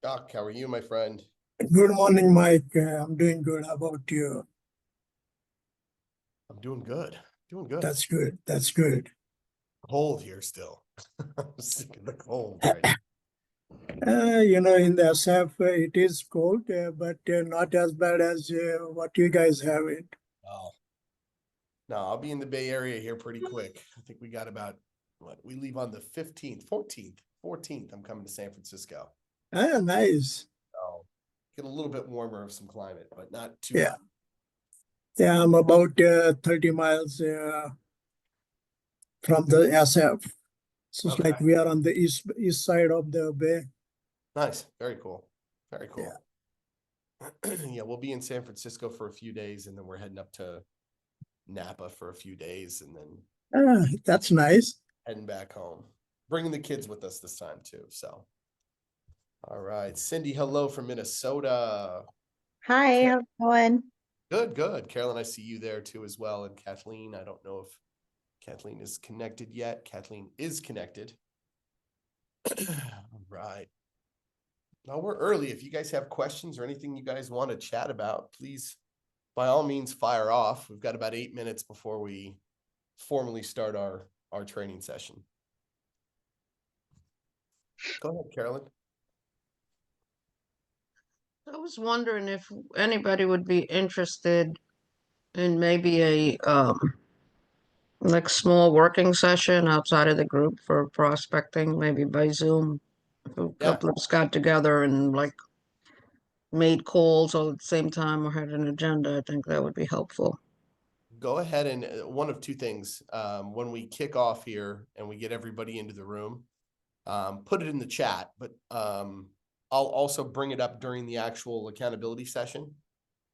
Doc, how are you, my friend? Good morning, Mike. I'm doing good. How about you? I'm doing good. Doing good. That's good. That's good. Cold here still. I'm sick of the cold right In the SF, it is cold, but not as bad as what you guys have it. now. No, I'll be in the Bay Area here pretty quick. I think we got about what we leave on the 15th, 14th, 14th. I'm coming to San Francisco. Nice. So get a little bit warmer of some climate, but not too Yeah. hot. Yeah, I'm about 30 miles from the SF. So it's Okay. like we are on the east side of the bay. Nice. Very cool. Very Yeah. cool. Yeah, we'll be in San Francisco for a few days and then we're heading up to Napa for a few days and then That's nice. heading back home. Bringing the kids with us this time too. So, all right, Cindy, hello from Minnesota. Hi, how's it going? Good, good. Carolyn, I see you there too as well. And Kathleen, I don't know if Kathleen is connected yet. Kathleen is connected. All right. Now we're early. If you guys have questions or anything you guys want to chat about, please, by all means, fire off. We've got about 8 minutes before we formally start our training session. Go ahead, Carolyn. I was wondering if anybody would be interested in maybe a like small working session outside of the group for prospecting, maybe by Zoom. If a couple of us got together and like made calls all at the same time or had an agenda, I think that would be helpful. Go ahead and one of two things. When we kick off here and we get everybody into the room, put it in the chat, but I'll also bring it up during the actual accountability session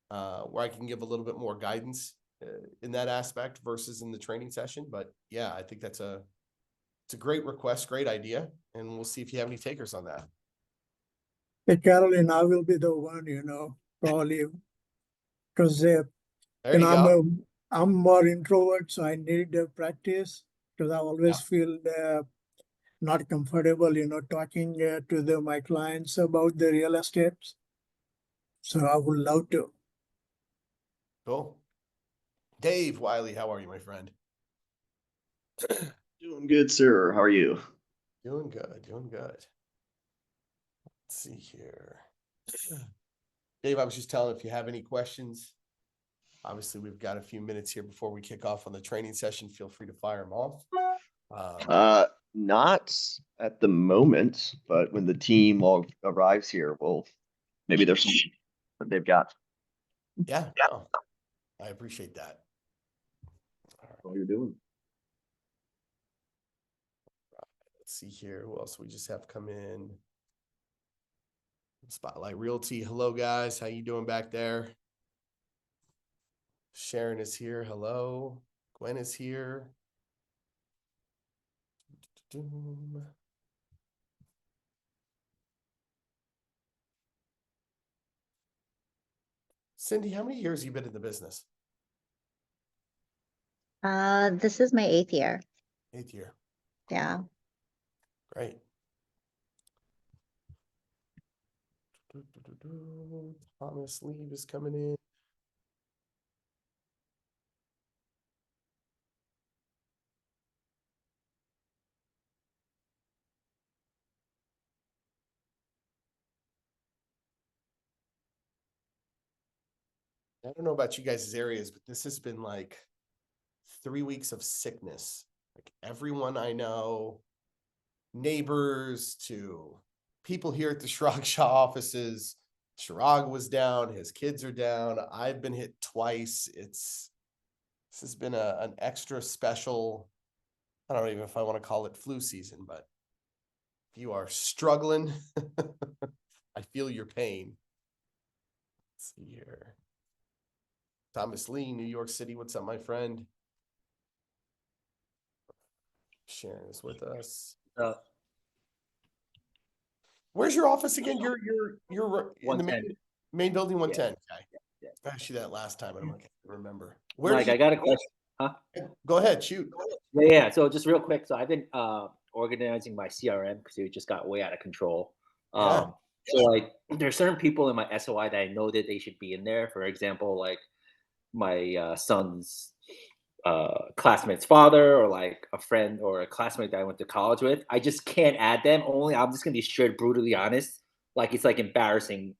where I can give a little bit more guidance in that aspect versus in the training session. But yeah, I think it's a great request, great idea, and we'll see if you have any takers on that. Hey, Caroline, I will be the one, probably because There you go. I'm more introvert, so I need practice because I always feel not comfortable, talking to my clients about the real estate. So I would love to. Cool. Dave Wiley, how are you, my friend? Doing good, sir. How are you? Doing good, doing good. Let's see here. Dave, I was just telling if you have any questions, obviously we've got a few minutes here before we kick off on the training session. Feel free to fire them off. Not at the moment, but when the team all arrives here, maybe there's some that they've got. Yeah, no, I appreciate that. How you're doing? Let's see here. Who else we just have come in? Spotlight Realty. Hello, guys. How you doing back there? Sharon is here. Hello. Gwen is here. Cindy, how many years have you been in the business? This is my 8th year. 8th year. Yeah. Great. Thomas Lee is coming in. I don't know about you guys' areas, but this has been like 3 weeks of sickness. Like everyone I know, neighbors to people here at the Shirag Shaw offices. Shirag was down, his kids are down. I've been hit twice. This has been an extra special, I don't even know if I want to call it flu season, but if you are struggling, I feel your pain. Let's see here. Thomas Lee, New York City. What's up, my friend? Sharon is with us. Where's your office again? You're in the main building, 110. Okay. Yeah. I asked you that last time, and I'm like, I can't remember. Mike, I got a question. Huh? Go ahead, shoot. Yeah. So just real quick. So I've been organizing my CRM because it just got way out of control. Yeah. So like there's certain people in my SOI that I know that they should be in there. For example, like my son's classmate's father, or like a friend or a classmate that I went to college with. I just can't add them. Only I'm just gonna be straight brutally honest. Like it's like embarrassing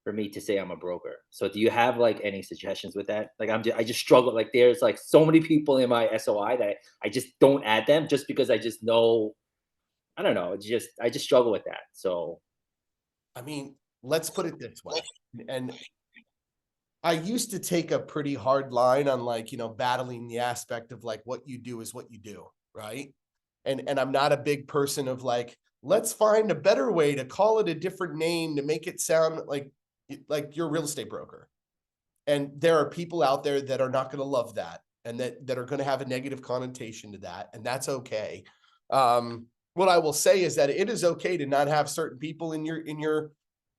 for me to say I'm a broker. So do you have like any suggestions with that? Like I just struggle. Like there's like so many people in my SOI that I just don't add them just because I just know. I don't know. I just struggle with that. So I mean, let's put it this way. And I used to take a pretty hard line on like, battling the aspect of like what you do is what you do, right? And I'm not a big person of like, let's find a better way to call it a different name to make it sound like you're a real estate broker. And there are people out there that are not going to love that and that are going to have a negative connotation to that, and that's okay. What I will say is that it is okay to not have certain people in your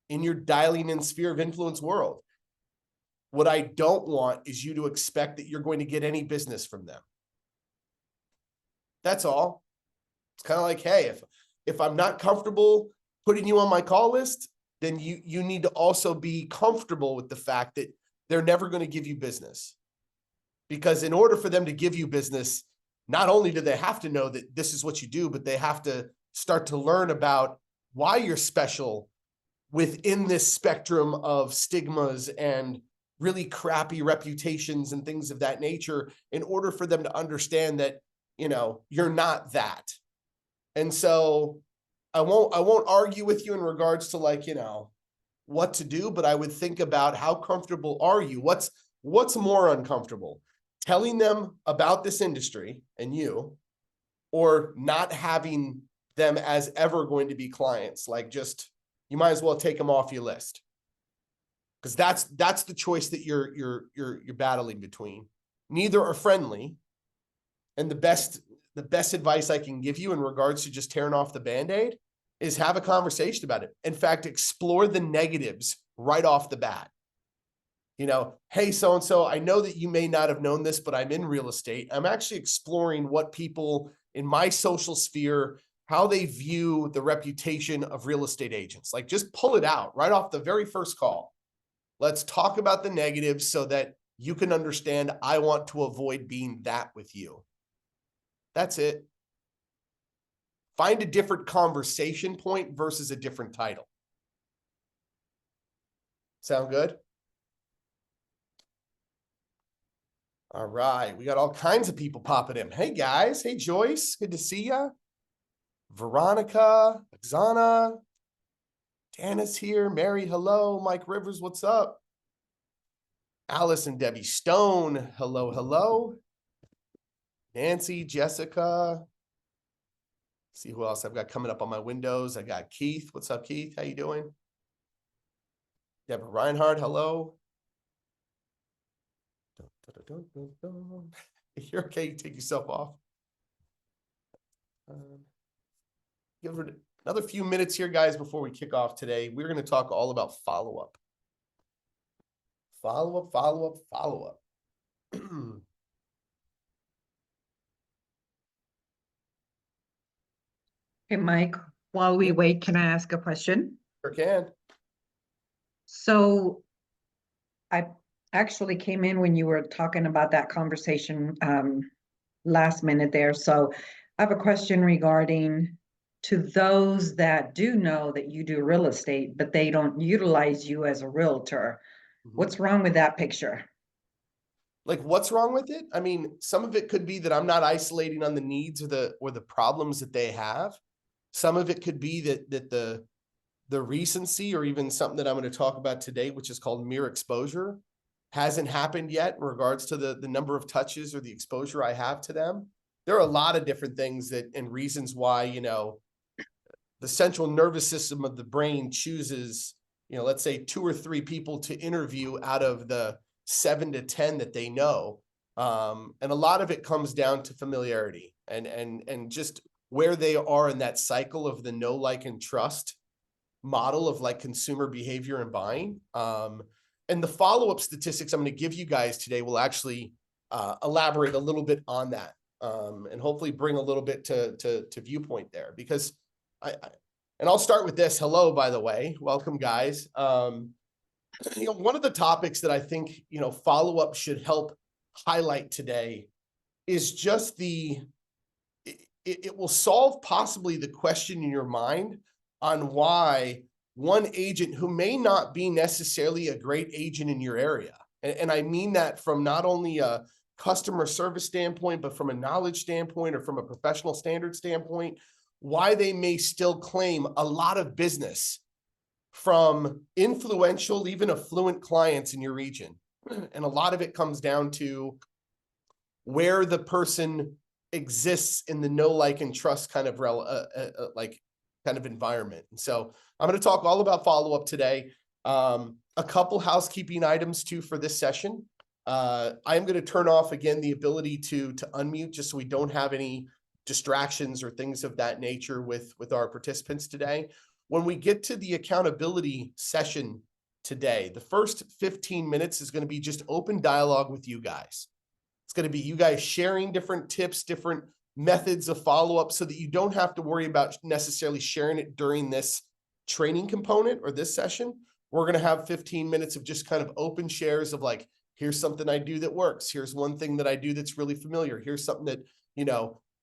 dialing in sphere of influence world. What I don't want is you to expect that you're going to get any business from them. That's all. It's kind of like, hey, if I'm not comfortable putting you on my call list, then you need to also be comfortable with the fact that they're never going to give you business. Because in order for them to give you business, not only do they have to know that this is what you do, but they have to start to learn about why you're special within this spectrum of stigmas and really crappy reputations and things of that nature, in order for them to understand that, you're not that. And so I won't argue with you in regards to like, what to do, but I would think about how comfortable are you? What's more uncomfortable? Telling them about this industry and you, or not having them as ever going to be clients? Like, just, you might as well take them off your list. Because that's the choice that you're battling between. Neither are friendly. And the best advice I can give you in regards to just tearing off the Band-Aid is have a conversation about it. In fact, explore the negatives right off the bat. Hey, so-and-so, I know that you may not have known this, but I'm in real estate. I'm actually exploring what people in my social sphere, how they view the reputation of real estate agents. Like, just pull it out right off the very first call. Let's talk about the negatives so that you can understand I want to avoid being that with you. That's it. Find a different conversation point versus a different title. Sound good? All right. We got all kinds of people popping in. Hey, guys. Hey, Joyce. Good to see ya. Veronica, Oksana, Dana's here. Mary, hello. Mike Rivers, what's up? Alice and Debbie Stone, hello, hello. Nancy, Jessica. See who else I've got coming up on my windows. I got Keith. What's up, Keith? How you doing? Deborah Reinhardt, hello. You're okay. You take yourself off. Give it another few minutes here, guys, before we kick off today. We're going to talk all about follow-up. Follow-up, follow-up, follow-up. Hey, Mike, while we wait, can I ask a question? Sure can. So I actually came in when you were talking about that conversation last minute there. So I have a question regarding to those that do know that you do real estate, but they don't utilize you as a realtor. What's wrong with that picture? Like, what's wrong with it? I mean, some of it could be that I'm not isolating on the needs or the problems that they have. Some of it could be that the recency, or even something that I'm going to talk about today, which is called mere exposure, hasn't happened yet in regards to the number of touches or the exposure I have to them. There are a lot of different things and reasons why, the central nervous system of the brain chooses, let's say 2 or 3 people to interview out of the 7 to 10 that they know. And a lot of it comes down to familiarity and just where they are in that cycle of the know, like, and trust model of like consumer behavior and buying. And the follow-up statistics I'm going to give you guys today will actually elaborate a little bit on that, and hopefully bring a little bit to viewpoint there, because And I'll start with this. Hello, by the way. Welcome, guys. One of the topics that I think, follow-up should help highlight today is just it will solve possibly the question in your mind on why one agent who may not be necessarily a great agent in your area. And I mean that from not only a customer service standpoint, but from a knowledge standpoint or from a professional standard standpoint, why they may still claim a lot of business from influential, even affluent clients in your region. And a lot of it comes down to where the person exists in the know, like, and trust kind of environment. And so I'm going to talk all about follow-up today. A couple housekeeping items too for this session. I'm going to turn off again the ability to unmute, just so we don't have any distractions or things of that nature with our participants today. When we get to the accountability session today, the first 15 minutes is going to be just open dialogue with you guys. It's going to be you guys sharing different tips, different methods of follow-up, so that you don't have to worry about necessarily sharing it during this training component or this session. We're going to have 15 minutes of just kind of open shares of like, here's something I do that works. Here's one thing that I do that's really familiar. Here's something that,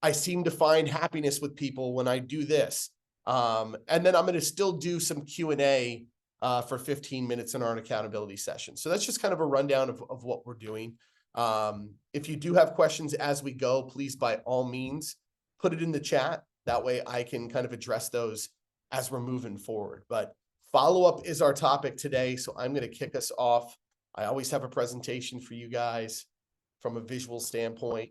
I seem to find happiness with people when I do this. And then I'm going to still do some Q&A for 15 minutes in our accountability session. So that's just kind of a rundown of what we're doing. If you do have questions as we go, please, by all means, put it in the chat. That way I can kind of address those as we're moving forward. But follow-up is our topic today. So I'm going to kick us off. I always have a presentation for you guys from a visual standpoint.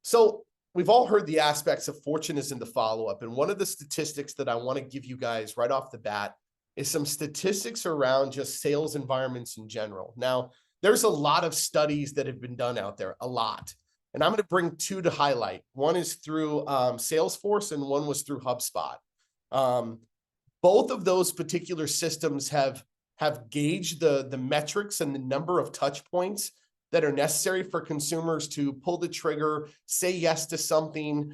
So we've all heard the aspects of fortunateness in the follow-up. And one of the statistics that I want to give you guys right off the bat is some statistics around just sales environments in general. Now, there's a lot of studies that have been done out there, a lot. And I'm going to bring two to highlight. One is through Salesforce and one was through HubSpot. Both of those particular systems have gauged the metrics and the number of touch points that are necessary for consumers to pull the trigger, say yes to something,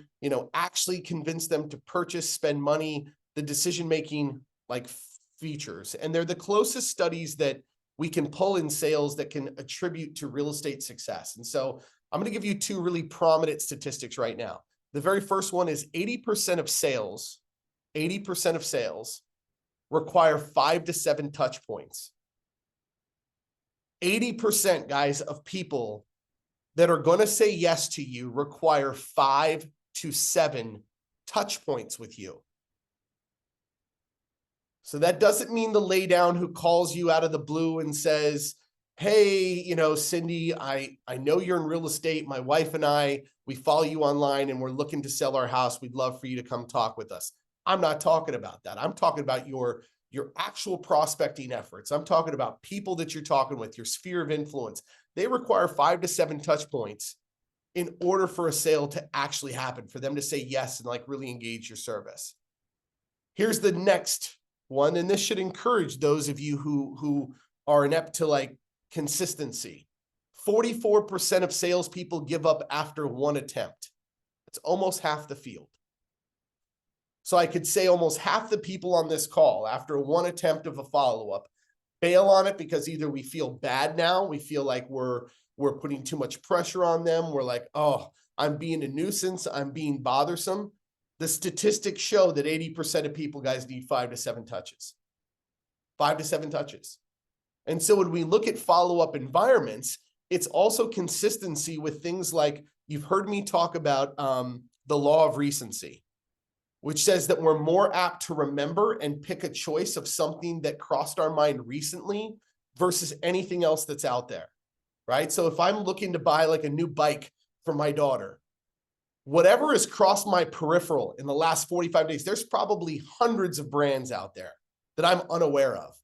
actually convince them to purchase, spend money, the decision-making features. And they're the closest studies that we can pull in sales that can attribute to real estate success. And so I'm going to give you two really prominent statistics right now. The very first one is 80% of sales require 5 to 7 touch points. 80%, guys, of people that are going to say yes to you require 5 to 7 touch points with you. So that doesn't mean the laydown who calls you out of the blue and says, hey, Cindy, I know you're in real estate. My wife and I, we follow you online and we're looking to sell our house. We'd love for you to come talk with us. I'm not talking about that. I'm talking about your actual prospecting efforts. I'm talking about people that you're talking with, your sphere of influence. They require 5 to 7 touch points in order for a sale to actually happen, for them to say yes and really engage your service. Here's the next one, and this should encourage those of you who are inept to consistency. 44% of salespeople give up after one attempt. That's almost half the field. So I could say almost half the people on this call, after one attempt of a follow-up, bail on it because either we feel bad now, we feel like we're putting too much pressure on them. We're like, oh, I'm being a nuisance, I'm being bothersome. The statistics show that 80% of people, guys, need 5 to 7 touches. 5 to 7 touches. And so when we look at follow-up environments, it's also consistency with things like, you've heard me talk about the law of recency, which says that we're more apt to remember and pick a choice of something that crossed our mind recently versus anything else that's out there, right? So if I'm looking to buy a new bike for my daughter, whatever has crossed my peripheral in the last 45 days, there's probably hundreds of brands out there that I'm unaware of.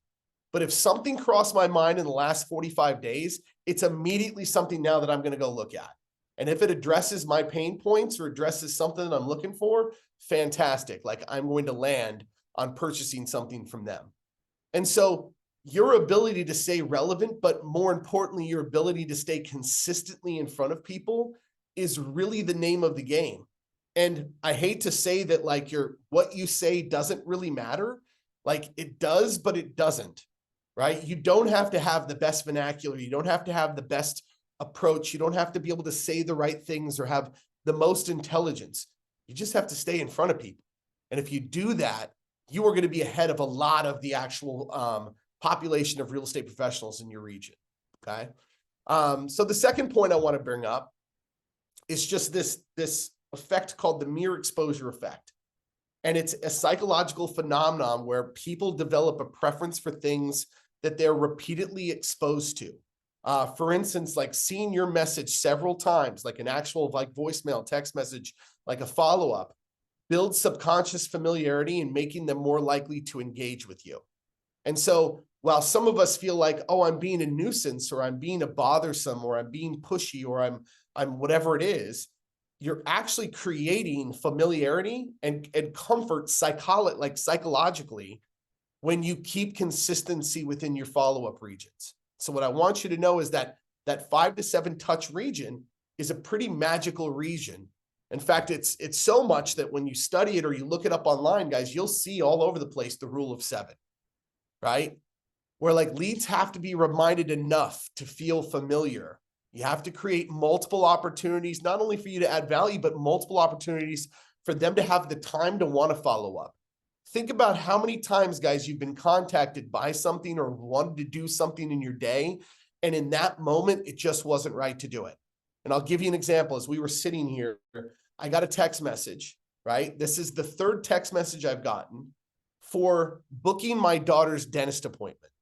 But if something crossed my mind in the last 45 days, it's immediately something now that I'm going to go look at. And if it addresses my pain points or addresses something that I'm looking for, fantastic. I'm going to land on purchasing something from them. And so your ability to stay relevant, but more importantly, your ability to stay consistently in front of people is really the name of the game. And I hate to say that like what you say doesn't really matter. Like it does, but it doesn't, right? You don't have to have the best vernacular. You don't have to have the best approach. You don't have to be able to say the right things or have the most intelligence. You just have to stay in front of people. And if you do that, you are going to be ahead of a lot of the actual population of real estate professionals in your region. Okay. So the second point I want to bring up is just this effect called the mere exposure effect. And it's a psychological phenomenon where people develop a preference for things that they're repeatedly exposed to. For instance, like seeing your message several times, like an actual like voicemail, text message, like a follow-up, builds subconscious familiarity and making them more likely to engage with you. And so while some of us feel like, oh, I'm being a nuisance or I'm being a bothersome or I'm being pushy or I'm whatever it is, you're actually creating familiarity and comfort psychologically when you keep consistency within your follow-up regions. So what I want you to know is that 5 to 7 touch region is a pretty magical region. In fact, it's so much that when you study it or you look it up online, guys, you'll see all over the place the rule of 7, right? Where like leads have to be reminded enough to feel familiar. You have to create multiple opportunities, not only for you to add value, but multiple opportunities for them to have the time to want to follow up. Think about how many times, guys, you've been contacted by something or wanted to do something in your day. And in that moment, it just wasn't right to do it. And I'll give you an example. As we were sitting here, I got a text message, right? This is the 3rd text message I've gotten for booking my daughter's dentist appointment.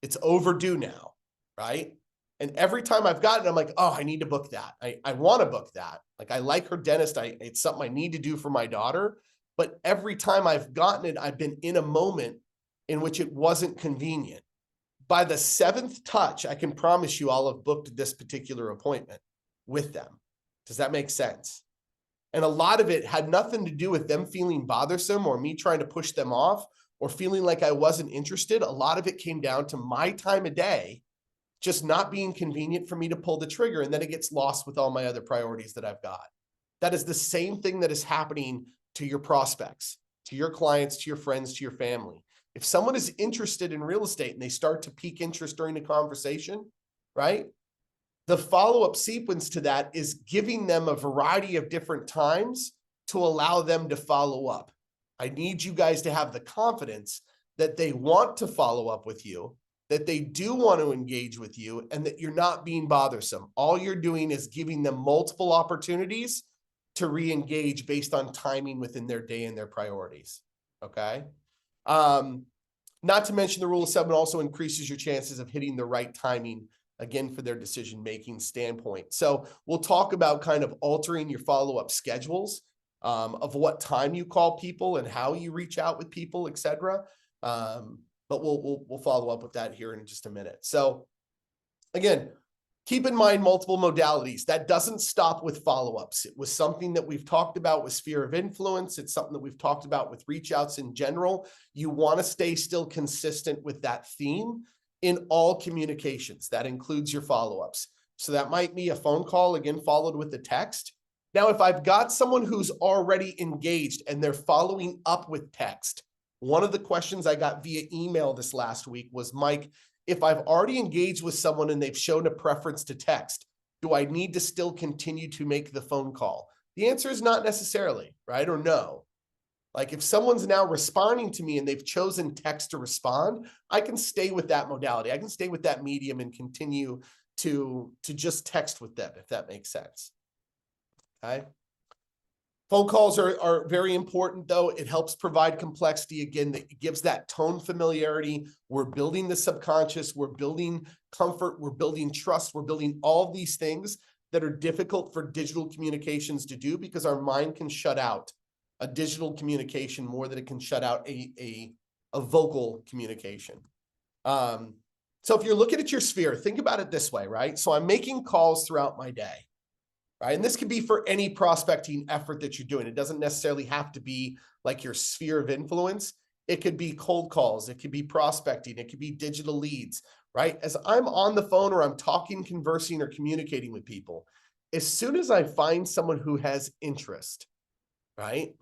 It's overdue now, right? And every time I've gotten it, I'm like, oh, I need to book that. I want to book that. Like, I like her dentist. It's something I need to do for my daughter. But every time I've gotten it, I've been in a moment in which it wasn't convenient. By the 7th touch, I can promise you I'll have booked this particular appointment with them. Does that make sense? And a lot of it had nothing to do with them feeling bothersome or me trying to push them off or feeling like I wasn't interested. A lot of it came down to my time of day just not being convenient for me to pull the trigger, and then it gets lost with all my other priorities that I've got. That is the same thing that is happening to your prospects, to your clients, to your friends, to your family. If someone is interested in real estate and they start to pique interest during the conversation, right? The follow-up sequence to that is giving them a variety of different times to allow them to follow up. I need you guys to have the confidence that they want to follow up with you, that they do want to engage with you, and that you're not being bothersome. All you're doing is giving them multiple opportunities to re-engage based on timing within their day and their priorities, okay? Not to mention the rule of 7 also increases your chances of hitting the right timing, again, for their decision-making standpoint. So we'll talk about kind of altering your follow-up schedules of what time you call people and how you reach out with people, et cetera. But we'll follow up with that here in just a minute. So again, keep in mind multiple modalities. That doesn't stop with follow-ups. It was something that we've talked about with sphere of influence. It's something that we've talked about with reach outs in general. You want to stay still consistent with that theme in all communications. That includes your follow-ups. So that might be a phone call, again, followed with a text. Now, if I've got someone who's already engaged and they're following up with text, one of the questions I got via email this last week was, Mike, if I've already engaged with someone and they've shown a preference to text, do I need to still continue to make the phone call? The answer is not necessarily, right? Or no. Like if someone's now responding to me and they've chosen text to respond, I can stay with that modality. I can stay with that medium and continue to just text with them, if that makes sense. Okay. Phone calls are very important, though. It helps provide complexity. Again, it gives that tone familiarity. We're building the subconscious. We're building comfort. We're building trust. We're building all these things that are difficult for digital communications to do because our mind can shut out a digital communication more than it can shut out a vocal communication. So if you're looking at your sphere, think about it this way, right? So I'm making calls throughout my day. Right. And this could be for any prospecting effort that you're doing. It doesn't necessarily have to be like your sphere of influence. It could be cold calls. It could be prospecting. It could be digital leads, right? As I'm on the phone or I'm talking, conversing, or communicating with people, as soon as I find someone who has interest, right?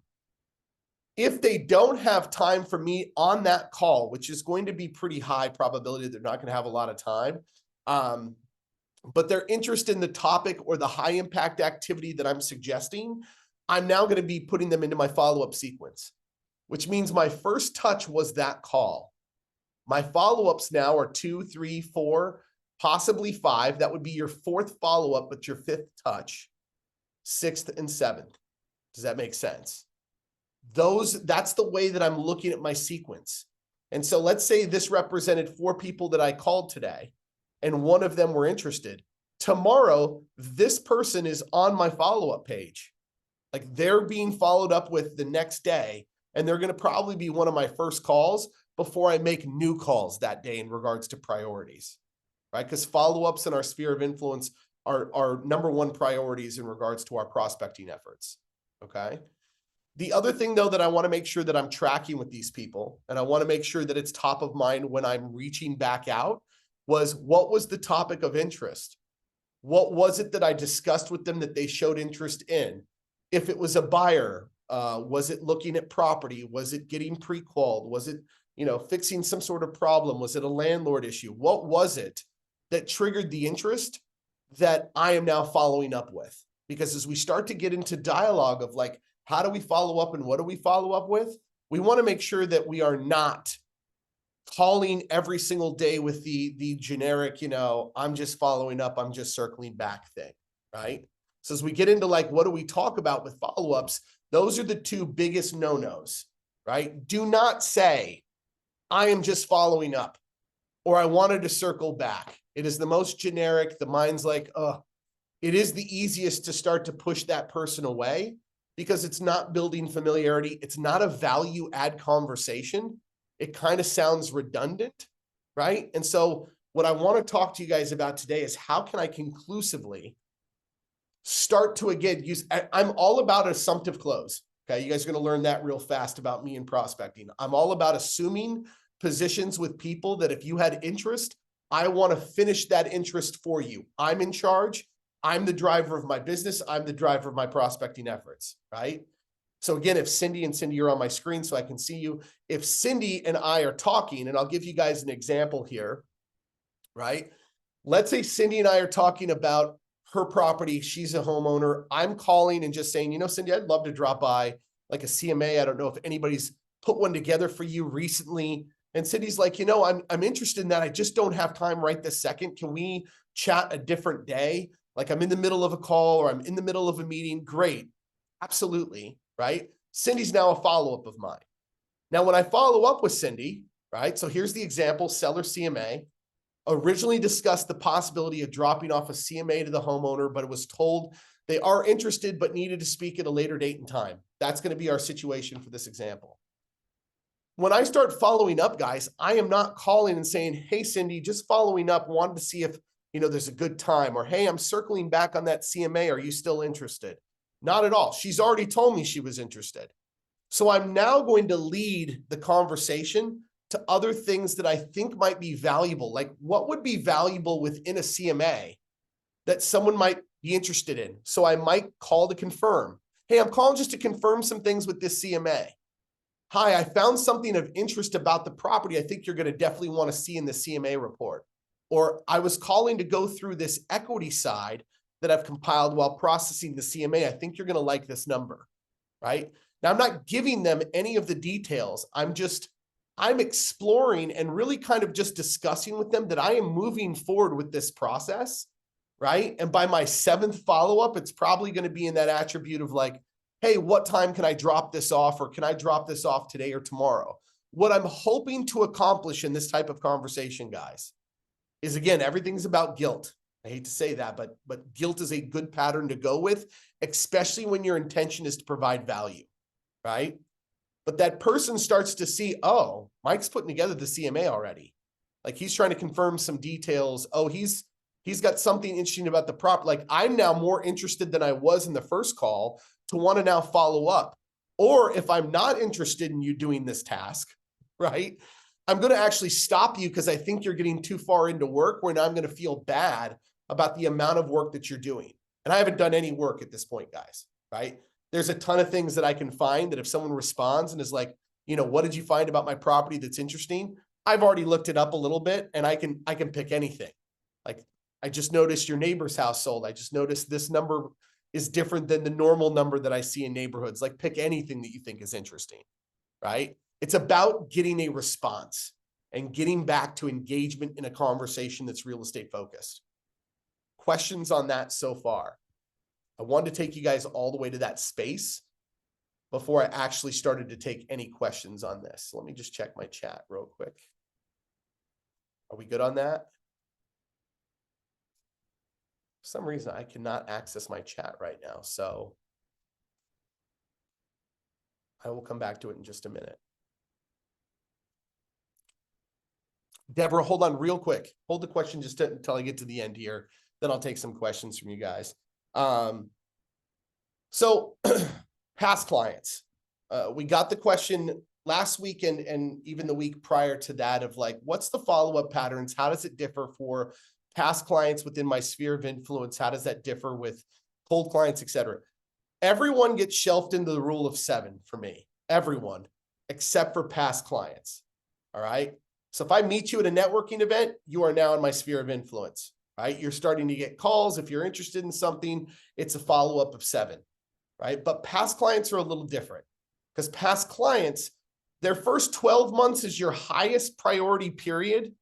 If they don't have time for me on that call, which is going to be pretty high probability, they're not going to have a lot of time, but they're interested in the topic or the high impact activity that I'm suggesting, I'm now going to be putting them into my follow-up sequence, which means my first touch was that call. My follow-ups now are 2, 3, 4, possibly 5. That would be your 4th follow-up, but your 5th touch, 6th and 7th. Does that make sense? That's the way that I'm looking at my sequence. And so let's say this represented 4 people that I called today, and one of them were interested. Tomorrow, this person is on my follow-up page. Like they're being followed up with the next day, and they're going to probably be one of my first calls before I make new calls that day in regards to priorities, right? Because follow-ups in our sphere of influence are number 1 priorities in regards to our prospecting efforts, okay? The other thing, though, that I want to make sure that I'm tracking with these people, and I want to make sure that it's top of mind when I'm reaching back out, was what was the topic of interest? What was it that I discussed with them that they showed interest in? If it was a buyer, was it looking at property? Was it getting pre-qualified? Was it, fixing some sort of problem? Was it a landlord issue? What was it that triggered the interest that I am now following up with? Because as we start to get into dialogue of like, how do we follow up and what do we follow up with? We want to make sure that we are not calling every single day with the generic, I'm just following up, I'm just circling back thing, right? So as we get into like, what do we talk about with follow-ups? Those are the 2 biggest no-nos, right? Do not say, I am just following up, or I wanted to circle back. It is the most generic. The mind's like, it is the easiest to start to push that person away because it's not building familiarity. It's not a value add conversation. It kind of sounds redundant, right? And so what I want to talk to you guys about today is how can I conclusively start to, again, I'm all about assumptive close. Okay. You guys are going to learn that real fast about me and prospecting. I'm all about assuming positions with people that if you had interest, I want to finish that interest for you. I'm in charge. I'm the driver of my business. I'm the driver of my prospecting efforts, right? So again, if Cindy, you're on my screen so I can see you. If Cindy and I are talking, and I'll give you guys an example here, right? Let's say Cindy and I are talking about her property. She's a homeowner. I'm calling and just saying, Cindy, I'd love to drop by like a CMA. I don't know if anybody's put one together for you recently. And Cindy's like, I'm interested in that. I just don't have time right this second. Can we chat a different day? Like I'm in the middle of a call or I'm in the middle of a meeting. Great. Absolutely. Right? Cindy's now a follow-up of mine. Now, when I follow up with Cindy, right? So here's the example, seller CMA, originally discussed the possibility of dropping off a CMA to the homeowner, but it was told they are interested, but needed to speak at a later date and time. That's going to be our situation for this example. When I start following up, guys, I am not calling and saying, hey, Cindy, just following up, wanted to see if, there's a good time, or, hey, I'm circling back on that CMA. Are you still interested? Not at all. She's already told me she was interested. So I'm now going to lead the conversation to other things that I think might be valuable. Like what would be valuable within a CMA that someone might be interested in? So I might call to confirm. Hey, I'm calling just to confirm some things with this CMA. Hi, I found something of interest about the property I think you're going to definitely want to see in the CMA report. Or I was calling to go through this equity side that I've compiled while processing the CMA. I think you're going to like this number, right? Now, I'm not giving them any of the details. I'm exploring and really kind of just discussing with them that I am moving forward with this process, right? And by my 7th follow-up, it's probably going to be in that attribute of like, hey, what time can I drop this off? Or can I drop this off today or tomorrow? What I'm hoping to accomplish in this type of conversation, guys, is again, everything's about guilt. I hate to say that, but guilt is a good pattern to go with, especially when your intention is to provide value, right? But that person starts to see, oh, Mike's putting together the CMA already. Like he's trying to confirm some details. Oh, he's got something interesting about the prop. Like I'm now more interested than I was in the first call to want to now follow up. Or if I'm not interested in you doing this task, right? I'm going to actually stop you because I think you're getting too far into work where now I'm going to feel bad about the amount of work that you're doing. And I haven't done any work at this point, guys, right? there's a ton of things that I can find that if someone responds and is like, you know, what did you find about my property that's interesting? I've already looked it up a little bit and I can pick anything. Like, I just noticed your neighbor's house sold. I just noticed this number is different than the normal number that I see in neighborhoods. Like, pick anything that you think is interesting, right? It's about getting a response and getting back to engagement in a conversation that's real estate focused. Questions on that so far? I wanted to take you guys all the way to that space before I actually started to take any questions on this. Let me just check my chat real quick. Are we good on that? For some reason, I cannot access my chat right now, so I will come back to it in just a minute. Deborah, hold on real quick. Hold the question just until I get to the end here. Then I'll take some questions from you guys. So past clients, we got the question last week and even the week prior to that of like, what's the follow-up patterns? How does it differ for past clients within my sphere of influence? How does that differ with cold clients, et cetera? Everyone gets shelved into the rule of 7 for me, everyone, except for past clients. All right. So if I meet you at a networking event, you are now in my sphere of influence, right? You're starting to get calls. If you're interested in something, it's a follow-up of 7, right? But past clients are a little different because past clients, their first 12 months is your highest priority period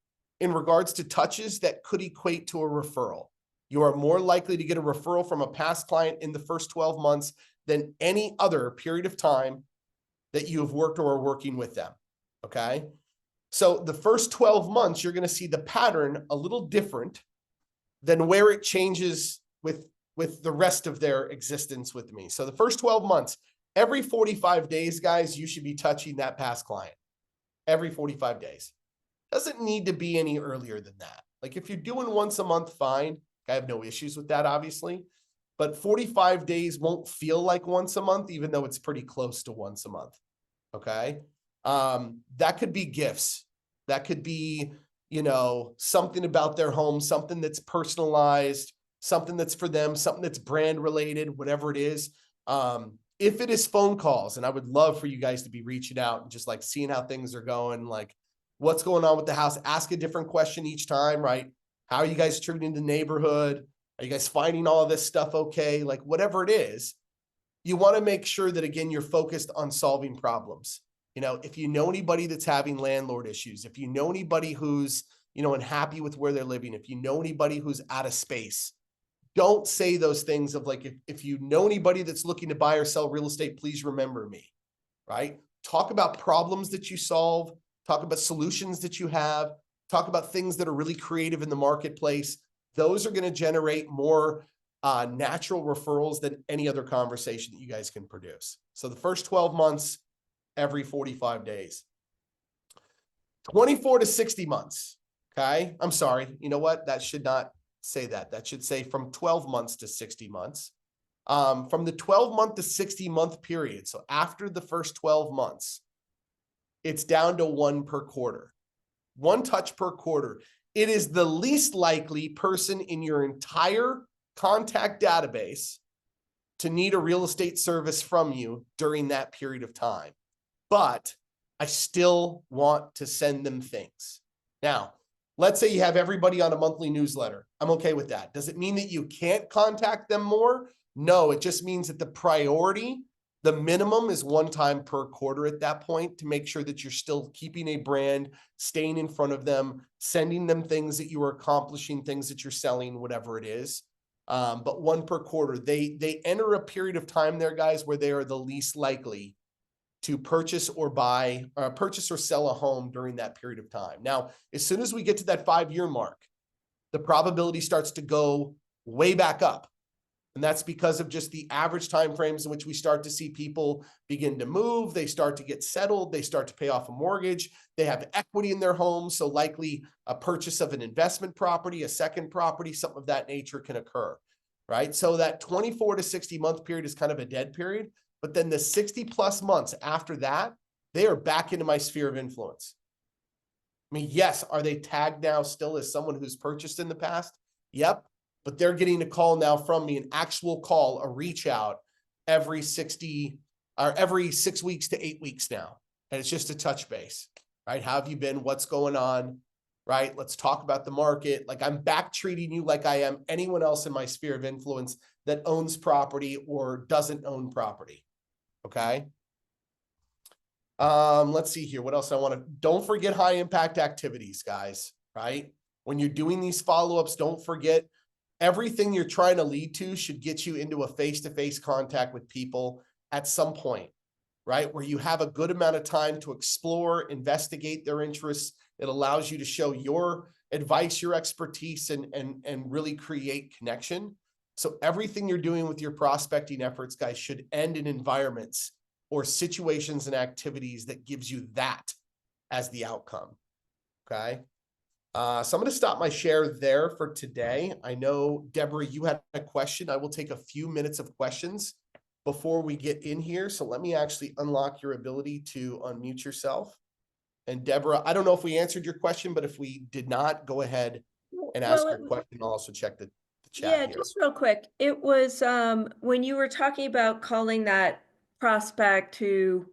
in regards to touches that could equate to a referral. You are more likely to get a referral from a past client in the first 12 months than any other period of time that you have worked or are working with them, okay? So the first 12 months, you're going to see the pattern a little different than where it changes with the rest of their existence with me. So the first 12 months, every 45 days, guys, you should be touching that past client. Every 45 days. Doesn't need to be any earlier than that. Like if you're doing once a month, fine. I have no issues with that, obviously. But 45 days won't feel like once a month, even though it's pretty close to once a month. Okay. That could be gifts. That could be, you know, something about their home, something that's personalized, something that's for them, something that's brand related, whatever it is. If it is phone calls, and I would love for you guys to be reaching out and just like seeing how things are going, like what's going on with the house, ask a different question each time, right? How are you guys treating the neighborhood? Are you guys finding all of this stuff okay? Like whatever it is, you want to make sure that, again, you're focused on solving problems. You know, if you know anybody that's having landlord issues, if you know anybody who's, you know, unhappy with where they're living, if you know anybody who's out of space, don't say those things of like, if you know anybody that's looking to buy or sell real estate, please remember me, right? Talk about problems that you solve, talk about solutions that you have, talk about things that are really creative in the marketplace. Those are going to generate more natural referrals than any other conversation that you guys can produce. So the first 12 months, every 45 days, 24 to 60 months. Okay. I'm sorry. You know what? That should not say that. That should say from 12 months to 60 months. From the 12-month to 60-month period. So after the first 12 months, it's down to 1 per quarter, 1 touch per quarter. It is the least likely person in your entire contact database to need a real estate service from you during that period of time. But I still want to send them things. Now, let's say you have everybody on a monthly newsletter. I'm okay with that. Does it mean that you can't contact them more? No, it just means that the priority, the minimum is 1 time per quarter at that point to make sure that you're still keeping a brand, staying in front of them, sending them things that you are accomplishing, things that you're selling, whatever it is. But 1 per quarter, they enter a period of time there, guys, where they are the least likely to purchase or buy, purchase or sell a home during that period of time. Now, as soon as we get to that 5-year mark, the probability starts to go way back up. And that's because of just the average timeframes in which we start to see people begin to move. They start to get settled. They start to pay off a mortgage. They have equity in their home. So likely a purchase of an investment property, a second property, something of that nature can occur, right? So that 24 to 60 month period is kind of a dead period. But then the 60 plus months after that, they are back into my sphere of influence. I mean, yes, are they tagged now still as someone who's purchased in the past? Yep. But they're getting a call now from me, an actual call, a reach out every 60 or every 6 weeks to 8 weeks now. And it's just a touch base, right? How have you been? What's going on? Right? Let's talk about the market. Like I'm back treating you like I am anyone else in my sphere of influence that owns property or doesn't own property. Okay. Let's see here. What else I want to, don't forget high impact activities, guys, right? When you're doing these follow-ups, don't forget everything you're trying to lead to should get you into a face-to-face contact with people at some point, right? Where you have a good amount of time to explore, investigate their interests. It allows you to show your advice, your expertise, and really create connection. So everything you're doing with your prospecting efforts, guys, should end in environments or situations and activities that gives you that as the outcome, okay? So I'm going to stop my share there for today. I know, Deborah, you had a question. I will take a few minutes of questions before we get in here. So let me actually unlock your ability to unmute yourself. And Deborah, I don't know if we answered your question, but if we did not, go ahead and ask your question. I'll also check the chat Yeah, here. just real quick. It was when you were talking about calling that prospect to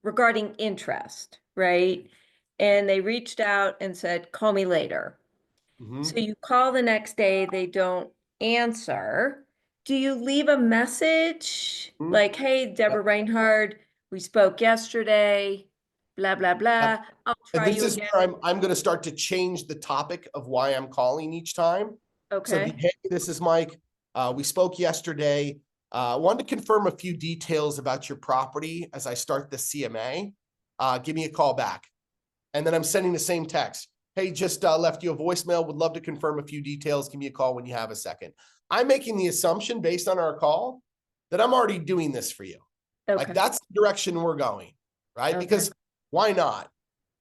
regarding interest, right? And they reached out and said, call me later. Mhm. So you call the next day, they don't answer. Do you leave a message Mhm. like, hey, Deborah Reinhardt, we spoke yesterday, blah, blah, blah. I'll And try this you is again. where I'm going to start to change the topic of why I'm calling each time. So Okay. hey, this is Mike. We spoke yesterday. Wanted to confirm a few details about your property as I start the CMA. Give me a call back. And then I'm sending the same text. Hey, just left you a voicemail. Would love to confirm a few details. Give me a call when you have a second. I'm making the assumption based on our call that I'm already doing this for you. Like Okay. that's the direction we're going, right? Okay. Because why not,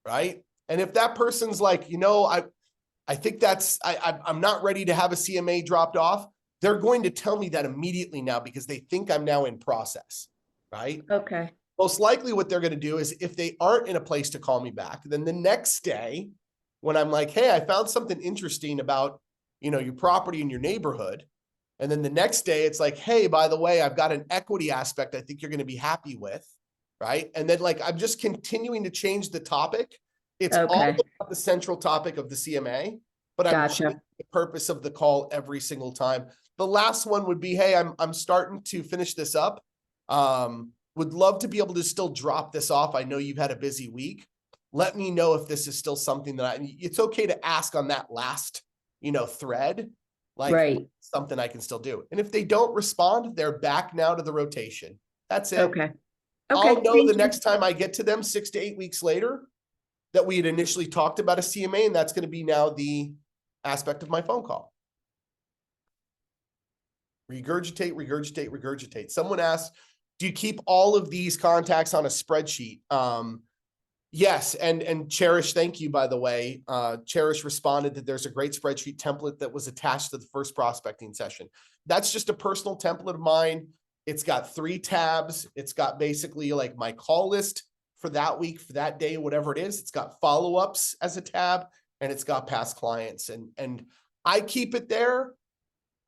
right? And if that person's like, you know, I think that's, I'm not ready to have a CMA dropped off. They're going to tell me that immediately now because they think I'm now in process, right? Okay. Most likely what they're going to do is if they aren't in a place to call me back, then the next day when I'm like, hey, I found something interesting about, you know, your property in your neighborhood. And then the next day it's like, hey, by the way, I've got an equity aspect I think you're going to be happy with, right? And then like, I'm just continuing to change the topic. It's all Okay. about the central topic of the CMA, but I'm Gotcha. changing the purpose of the call every single time. The last one would be, hey, I'm starting to finish this up. Would love to be able to still drop this off. I know you've had a busy week. Let me know if this is still something that it's okay to ask on that last, you know, thread, like Right. something I can still do. And if they don't respond, they're back now to the rotation. That's it. Okay. Okay. I'll know Thank the you. next time I get to them 6 to 8 weeks later that we had initially talked about a CMA, and that's going to be now the aspect of my phone call. Regurgitate, regurgitate, regurgitate. Someone asked, do you keep all of these contacts on a spreadsheet? Yes. And Cherish, thank you, by the way. Cherish responded that there's a great spreadsheet template that was attached to the first prospecting session. That's just a personal template of mine. It's got 3 tabs. It's got basically like my call list for that week, for that day, whatever it is. It's got follow-ups as a tab, and it's got past clients. And I keep it there.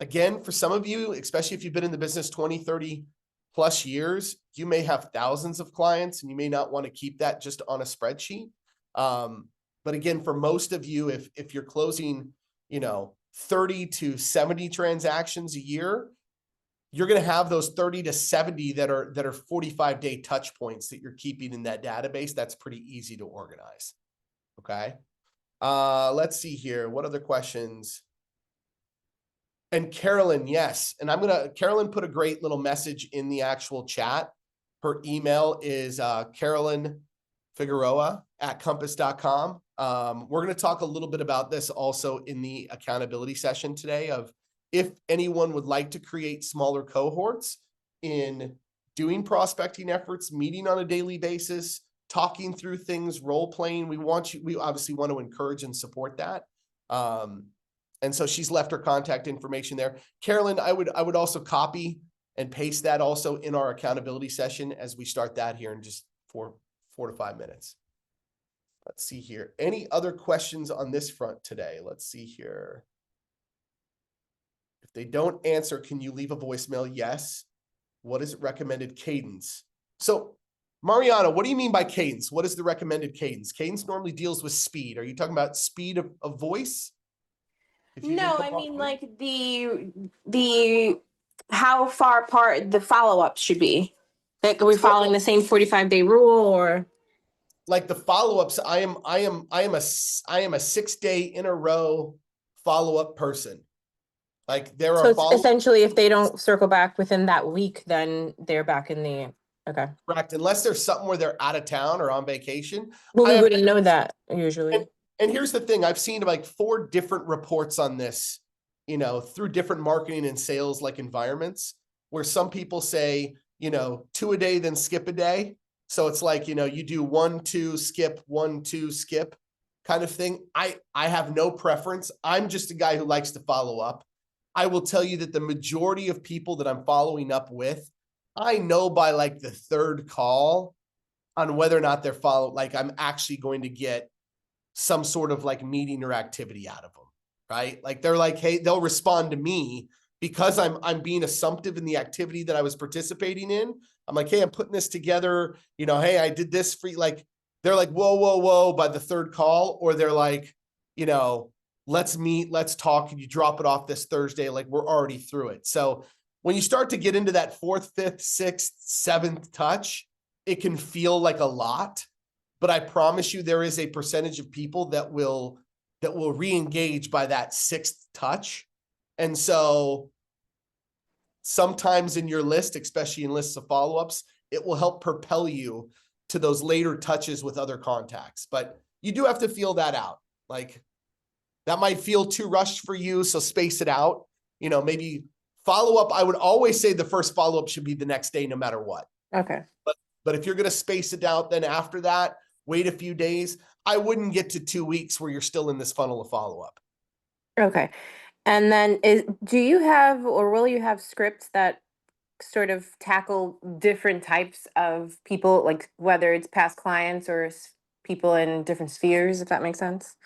Again, for some of you, especially if you've been in the business 20, 30 plus years, you may have thousands of clients and you may not want to keep that just on a spreadsheet. But again, for most of you, if you're closing, you know, 30 to 70 transactions a year, you're going to have those 30 to 70 that are 45-day touch points that you're keeping in that database. That's pretty easy to organize. Okay. Let's see here. What other questions? And Carolyn, yes. And Carolyn put a great little message in the actual chat. Her email is Carolyn Figueroa at compass.com. We're going to talk a little bit about this also in the accountability session today of if anyone would like to create smaller cohorts in doing prospecting efforts, meeting on a daily basis, talking through things, role playing. We obviously want to encourage and support that. And so she's left her contact information there. Carolyn, I would also copy and paste that also in our accountability session as we start that here in just 4 to 5 minutes. Let's see here. Any other questions on this front today? Let's see here. If they don't answer, can you leave a voicemail? Yes. What is recommended cadence? So Mariana, what do you mean by cadence? What is the recommended cadence? Cadence normally deals with speed. Are you talking about speed of voice? If you didn't No, come I off mean mute? like the how far apart the follow-up should be. Like, are we following the same 45-day rule or? Like the follow-ups, I am a 6 day in a row follow-up person. Like there So are it's follow essentially if they don't circle back within that week, then they're back in the, okay. correct, unless there's something where they're out of town or on vacation. Well, I we have- wouldn't know that usually. And here's the thing, I've seen like 4 different reports on this, you know, through different marketing and sales like environments, where some people say, you know, 2 a day, then skip a day. So it's like, you know, you do 1, 2, skip, 1, 2, skip kind of thing. I have no preference. I'm just a guy who likes to follow up. I will tell you that the majority of people that I'm following up with, I know by like the 3rd call on whether or not they're like I'm actually going to get some sort of like meeting or activity out of them, right? Like they're like, hey, they'll respond to me because I'm being assumptive in the activity that I was participating in. I'm like, hey, I'm putting this together, you know, hey, I did this for you. Like, they're like, whoa, whoa, whoa, by the 3rd call, or they're like, you know, let's meet, let's talk, and you drop it off this Thursday, like we're already through it. So when you start to get into that 4th, 5th, 6th, 7th touch, it can feel like a lot. But I promise you, there is a percentage of people that will re-engage by that 6th touch. And so sometimes in your list, especially in lists of follow-ups, it will help propel you to those later touches with other contacts. But you do have to feel that out. Like that might feel too rushed for you, so space it out. You know, maybe follow-up. I would always say the first follow-up should be the next day, no matter what. Okay. But if you're going to space it out, then after that, wait a few days. I wouldn't get to 2 weeks where you're still in this funnel of follow-up. Okay. And then do you have or will you have scripts that sort of tackle different types of people, like whether it's past clients or people in different spheres, if that makes sense?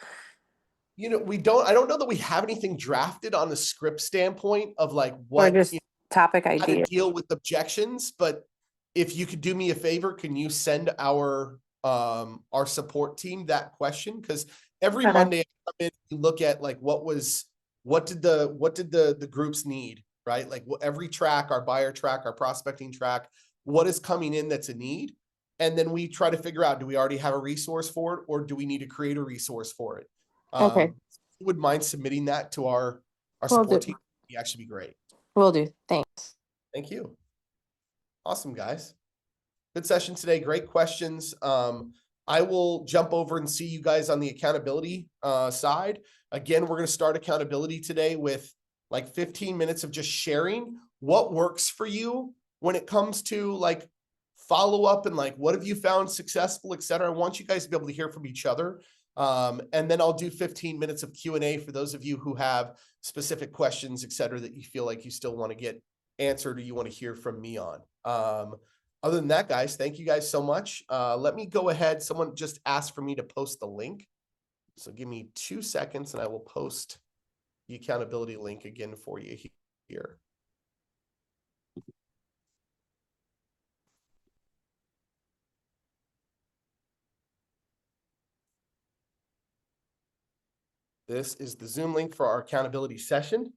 You know, I don't know that we have anything drafted on the script standpoint of like Or what, just you topic know, how to idea? deal with objections. But if you could do me a favor, can you send our support team that question? Because every Okay. Monday I come in, we look at like what did the groups need, right? Like every track, our buyer track, our prospecting track, what is coming in that's a need? And then we try to figure out, do we already have a resource for it, or do we need to create a resource for it? Okay. If you would mind submitting that to our Will support do. team, it'd actually be great. Will do. Thanks. Thank you. Awesome, guys. Good session today. Great questions. I will jump over and see you guys on the accountability side. Again, we're going to start accountability today with like 15 minutes of just sharing what works for you when it comes to like follow up and like what have you found successful, et cetera. I want you guys to be able to hear from each other. And then I'll do 15 minutes of Q&A for those of you who have specific questions, et cetera, that you feel like you still want to get answered or you want to hear from me on. Other than that, guys, thank you guys so much. Let me go ahead. Someone just asked for me to post the link. So give me 2 seconds and I will post the accountability link again for you here. This is the Zoom link for our accountability session.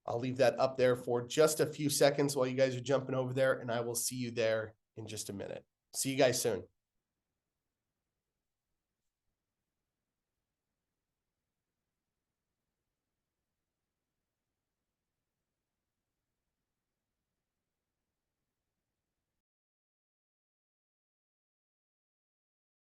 I'll leave that up there for just a few seconds while you guys are jumping over there, and I will see you there in just a minute. See you guys soon.